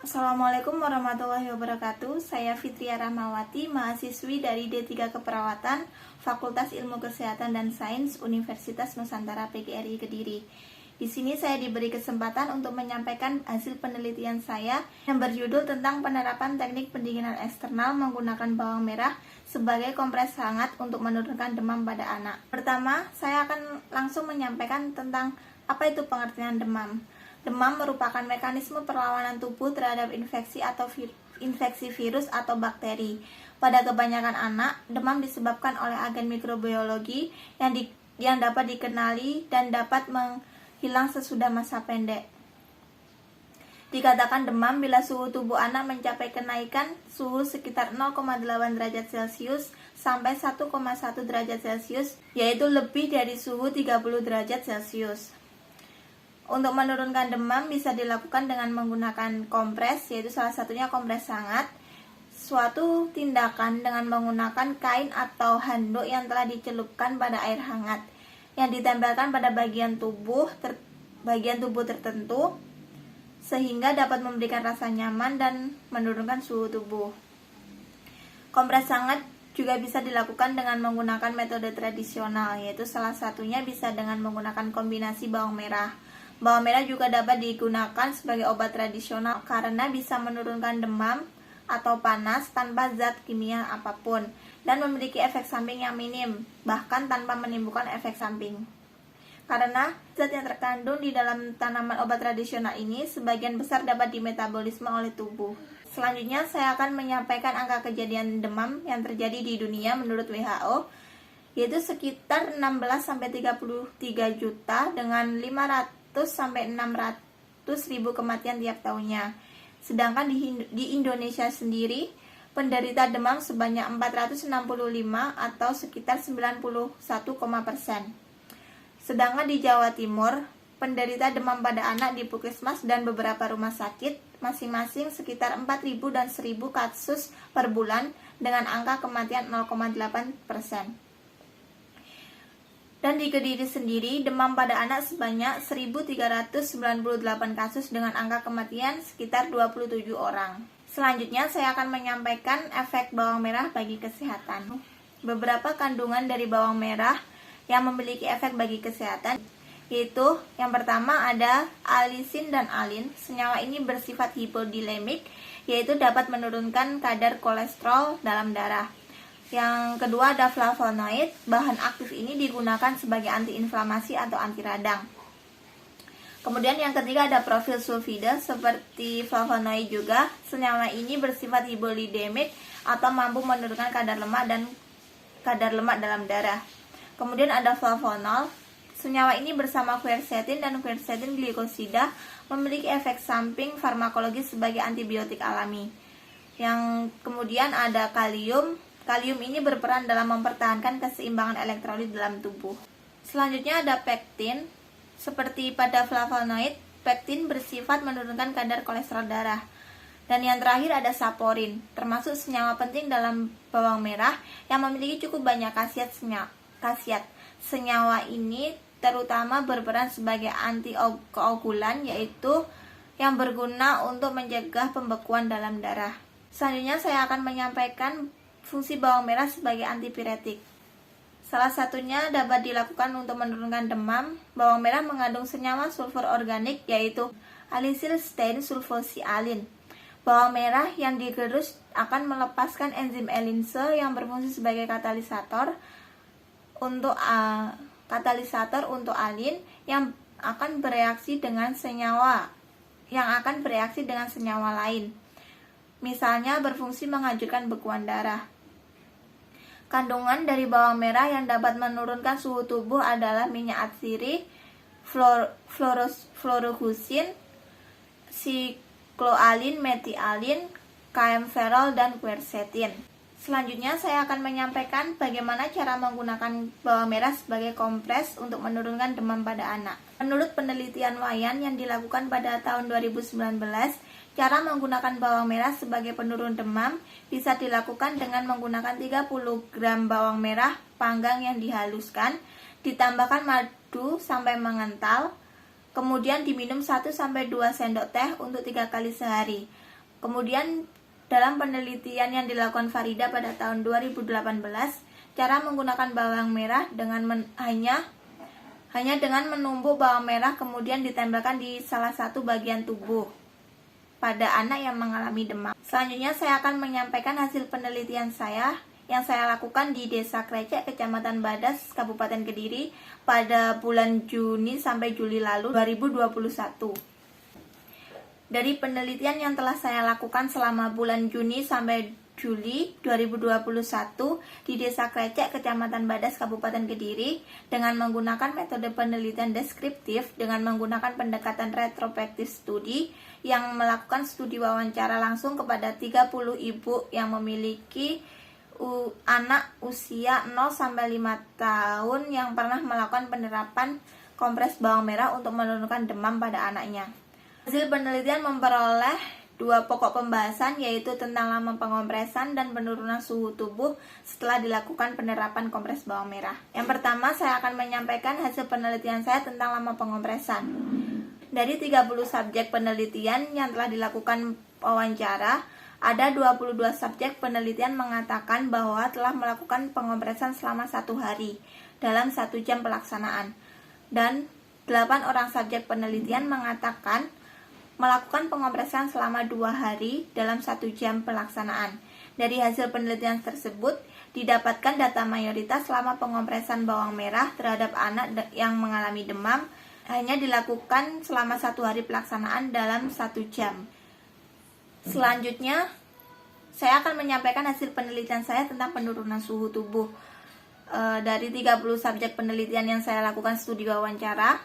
Assalamualaikum warahmatullahi wabarakatuh. Saya Fitria Rahmawati, mahasiswi dari D3 Keperawatan, Fakultas Ilmu Kesehatan dan Sains Universitas Nusantara PGRI Kediri. Di sini saya diberi kesempatan untuk menyampaikan hasil penelitian saya yang berjudul tentang penerapan teknik pendinginan eksternal menggunakan bawang merah sebagai kompres hangat untuk menurunkan demam pada anak. Pertama, saya akan langsung menyampaikan tentang apa itu pengertian demam. Demam merupakan mekanisme perlawanan tubuh terhadap infeksi virus atau bakteri. Pada kebanyakan anak, demam disebabkan oleh agen mikrobiologi yang dapat dikenali dan dapat menghilang sesudah masa pendek. Dikatakan demam bila suhu tubuh anak mencapai kenaikan suhu sekitar 0,8 derajat Celcius sampai 1,1 derajat Celcius, yaitu lebih dari suhu 30 derajat Celcius. Untuk menurunkan demam bisa dilakukan dengan menggunakan kompres, yaitu salah satunya kompres hangat. Suatu tindakan dengan menggunakan kain atau handuk yang telah dicelupkan pada air hangat yang ditempelkan pada bagian tubuh tertentu sehingga dapat memberikan rasa nyaman dan menurunkan suhu tubuh. Kompres hangat juga bisa dilakukan dengan menggunakan metode tradisional, yaitu salah satunya bisa dengan menggunakan kombinasi bawang merah. Bawang merah juga dapat digunakan sebagai obat tradisional karena bisa menurunkan demam atau panas tanpa zat kimia apapun dan memiliki efek samping yang minim, bahkan tanpa menimbulkan efek samping. Karena zat yang terkandung di dalam tanaman obat tradisional ini sebagian besar dapat dimetabolisme oleh tubuh. Selanjutnya saya akan menyampaikan angka kejadian demam yang terjadi di dunia menurut WHO, yaitu sekitar 16-33 juta dengan 500-600 ribu kematian tiap tahunnya. Sedangkan di Indonesia sendiri, penderita demam sebanyak 465 atau sekitar 91,%. Sedangkan di Jawa Timur, penderita demam pada anak di Puskesmas dan beberapa rumah sakit masing-masing sekitar 4.000 dan 1.000 kasus per bulan dengan angka kematian 0,8%. Dan di Kediri sendiri, demam pada anak sebanyak 1.398 kasus dengan angka kematian sekitar 27 orang. Selanjutnya, saya akan menyampaikan efek bawang merah bagi kesehatan. Beberapa kandungan dari bawang merah yang memiliki efek bagi kesehatan, yaitu yang pertama ada alisin dan alin. Senyawa ini bersifat hipodilemik, yaitu dapat menurunkan kadar kolesterol dalam darah. Yang kedua ada flavonoid. Bahan aktif ini digunakan sebagai antiinflamasi atau anti radang. Kemudian yang ketiga ada profil sulfida. Seperti flavonoid juga, senyawa ini bersifat hipolidemik atau mampu menurunkan kadar lemak dalam darah. Kemudian ada flavonol. Senyawa ini bersama quercetin dan quercetin glikosida memiliki efek samping farmakologis sebagai antibiotik alami. Yang kemudian ada kalium. Kalium ini berperan dalam mempertahankan keseimbangan elektrolit dalam tubuh. Selanjutnya ada pektin. Seperti pada flavonoid, pektin bersifat menurunkan kadar kolesterol darah. Dan yang terakhir ada saporin, termasuk senyawa penting dalam bawang merah yang memiliki cukup banyak khasiat. Senyawa ini terutama berperan sebagai antikoagulan, yaitu yang berguna untuk mencegah pembekuan dalam darah. Selanjutnya saya akan menyampaikan fungsi bawang merah sebagai antipiretik. Salah satunya dapat dilakukan untuk menurunkan demam. Bawang merah mengandung senyawa sulfur organik, yaitu alisylstein sulfosialin. Bawang merah yang digerus akan melepaskan enzim elinase yang berfungsi sebagai katalisator untuk alin yang akan bereaksi dengan senyawa lain. Misalnya berfungsi menghancurkan bekuan darah. Kandungan dari bawang merah yang dapat menurunkan suhu tubuh adalah minyak atsiri, fluorohusin, sikloalin, metialin, kaempferol, dan quercetin. Selanjutnya saya akan menyampaikan bagaimana cara menggunakan bawang merah sebagai kompres untuk menurunkan demam pada anak. Menurut penelitian Wayan yang dilakukan pada tahun 2019, cara menggunakan bawang merah sebagai penurun demam bisa dilakukan dengan menggunakan 30 gram bawang merah panggang yang dihaluskan, ditambahkan madu sampai mengental, kemudian diminum 1-2 sendok teh untuk 3 kali sehari. Kemudian dalam penelitian yang dilakukan Farida pada tahun 2018, cara menggunakan bawang merah hanya dengan menumbuk bawang merah kemudian ditempelkan di salah satu bagian tubuh pada anak yang mengalami demam. Selanjutnya saya akan menyampaikan hasil penelitian saya yang saya lakukan di Desa Krecek, Kecamatan Badas, Kabupaten Kediri pada bulan Juni sampai Juli lalu 2021. Dari penelitian yang telah saya lakukan selama bulan Juni sampai Juli 2021 di Desa Krecek, Kecamatan Badas, Kabupaten Kediri dengan menggunakan metode penelitian deskriptif dengan menggunakan pendekatan retrospektif studi yang melakukan studi wawancara langsung kepada 30 ibu yang memiliki anak usia 0-5 tahun yang pernah melakukan penerapan kompres bawang merah untuk menurunkan demam pada anaknya. Hasil penelitian memperoleh 2 pokok pembahasan, yaitu tentang lama pengompresan dan penurunan suhu tubuh setelah dilakukan penerapan kompres bawang merah. Yang pertama, saya akan menyampaikan hasil penelitian saya tentang lama pengompresan. Dari 30 subjek penelitian yang telah dilakukan wawancara, ada 22 subjek penelitian mengatakan bahwa telah melakukan pengompresan selama 1 hari dalam 1 jam pelaksanaan. Dan 8 orang subjek penelitian mengatakan melakukan pengompresan selama 2 hari dalam 1 jam pelaksanaan. Dari hasil penelitian tersebut, didapatkan data mayoritas selama pengompresan bawang merah terhadap anak yang mengalami demam hanya dilakukan selama 1 hari pelaksanaan dalam 1 jam. Selanjutnya, saya akan menyampaikan hasil penelitian saya tentang penurunan suhu tubuh. Dari 30 subjek penelitian yang saya lakukan studi wawancara,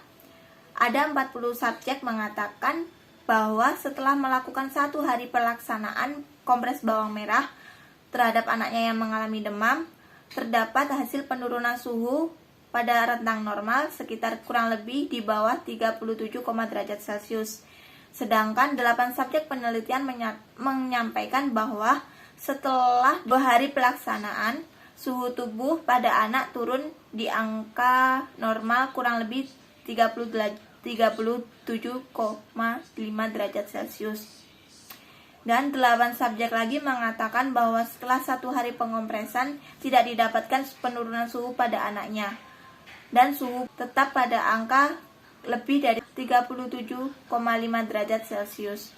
ada 40 subjek mengatakan bahwa setelah melakukan 1 hari pelaksanaan kompres bawang merah terhadap anaknya yang mengalami demam, terdapat hasil penurunan suhu pada rentang normal sekitar kurang lebih di bawah 37, derajat Celcius. Sedangkan 8 subjek penelitian menyampaikan bahwa setelah 2 hari pelaksanaan, suhu tubuh pada anak turun di angka normal kurang lebih 37,5 derajat Celcius. Dan 8 subjek lagi mengatakan bahwa setelah 1 hari pengompresan tidak didapatkan penurunan suhu pada anaknya, dan suhu tetap pada angka lebih dari 37,5 derajat Celcius.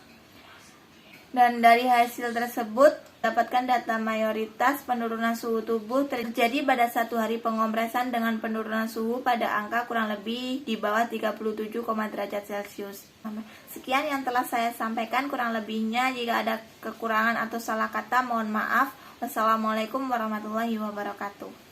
Dan dari hasil tersebut dapatkan data mayoritas penurunan suhu tubuh terjadi pada 1 hari pengompresan dengan penurunan suhu pada angka kurang lebih di bawah 37, derajat Celcius. Sekian yang telah saya sampaikan, kurang lebihnya jika ada kekurangan atau salah kata mohon maaf. Wassalamualaikum warahmatullahi wabarakatuh.